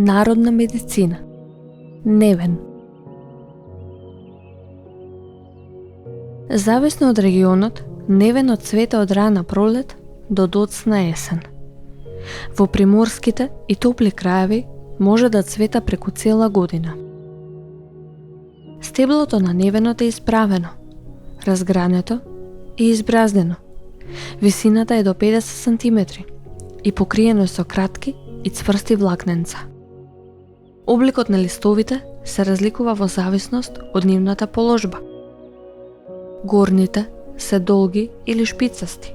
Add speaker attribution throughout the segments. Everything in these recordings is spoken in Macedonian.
Speaker 1: Народна медицина. Невен. Зависно од регионот, невен цвете од рана пролет до доцна есен. Во приморските и топли краеви може да цвета преку цела година. Стеблото на невенот е исправено, разгрането и избраздено. Висината е до 50 см и покриено е со кратки и цврсти влакненца. Обликот на листовите се разликува во зависност од нивната положба. Горните се долги или шпицасти.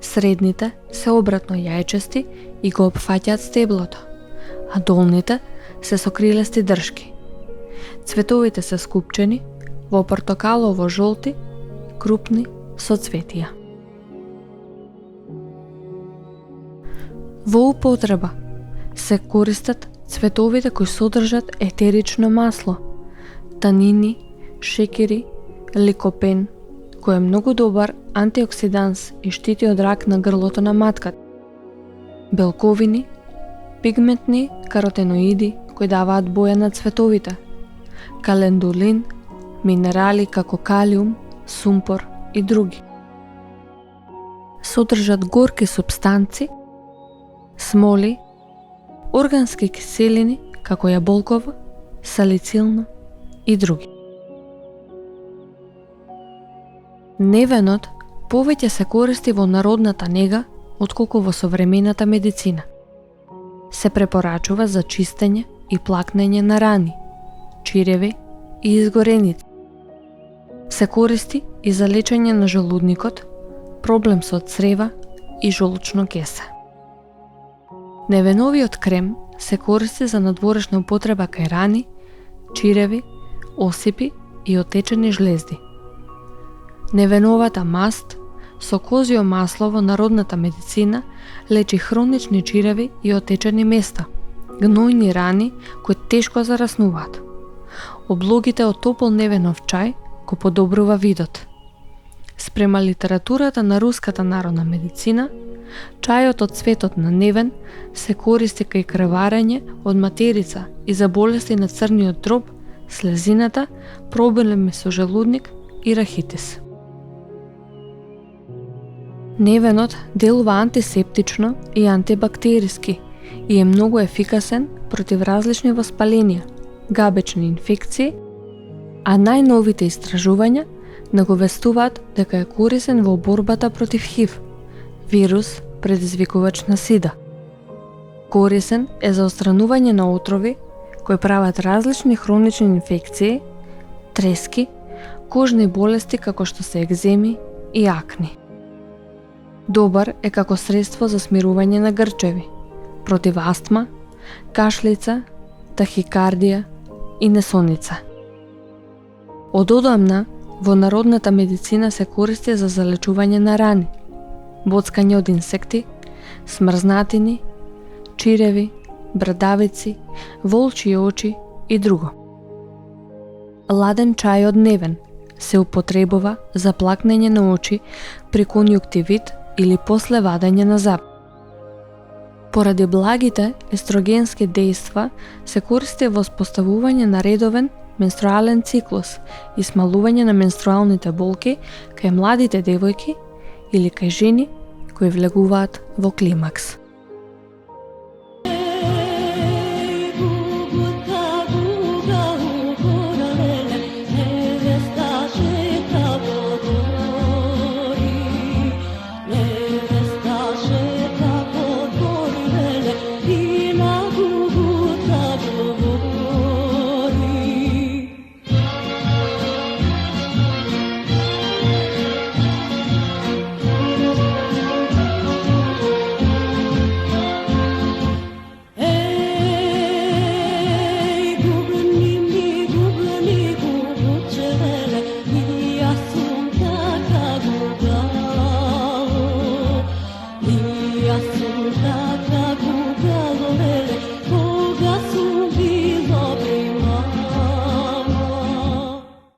Speaker 1: Средните се обратно јајчести и го опфаќаат стеблото, а долните се со крилести дршки. Цветовите се скупчени во портокалово-жолти, крупни соцветија. Во употреба се користат цветовите кои содржат етерично масло, танини, шекери, ликопен, кој е многу добар антиоксиданс и штити од рак на грлото на матката, белковини, пигментни каротеноиди кои даваат боја на цветовите, календулин, минерали како калиум, сумпор и други. Содржат горки супстанци, смоли, органски киселини како јаболково, салицилно и други. Невенот повеќе се користи во народната нега отколку во современата медицина. Се препорачува за чистење и плакнење на рани, чиреви и изгореници. Се користи и за лечење на желудникот, проблем со црева и жолчно кесе. Невеновиот крем се користи за надворешна употреба кај рани, чиреви, осипи и отечени жлезди. Невеновата маст со козјо масло во народната медицина лечи хронични чиреви и отечени места, гнојни рани кои тешко зараснуваат. Облогите од топол невенов чај го подобрува видот. Спрема литературата на руската народна медицина, чајот од цветот на невен се користи кај крварење од материца и за болести на црниот дроб, слезината, проблеми со желудник и рахитис. Невенот делува антисептично и антибактериски и е многу ефикасен против различни воспаленија, габечни инфекции, а најновите истражувања наговестуваат дека е корисен во борбата против ХИВ, вирус предизвикувач на СИДА. Корисен е за отстранување на отрови кои прават различни хронични инфекции, трески, кожни болести како што се екземи и акни. Добар е како средство за смирување на грчеви, против астма, кашлица, тахикардија и несоница. Од одамна во народната медицина се користи за залечување на рани, боцкање од инсекти, смрзнатини, чиреви, брадавици, волчји очи и друго. Ладен чај од невен се употребува за плакнење на очи при конјуктивит или после вадење на зап. Поради благите естрогенски дејства се користи во воспоставување на редовен менструален циклус и смалување на менструалните болки кај младите девојки или кај жени кои влегуваат во климакс.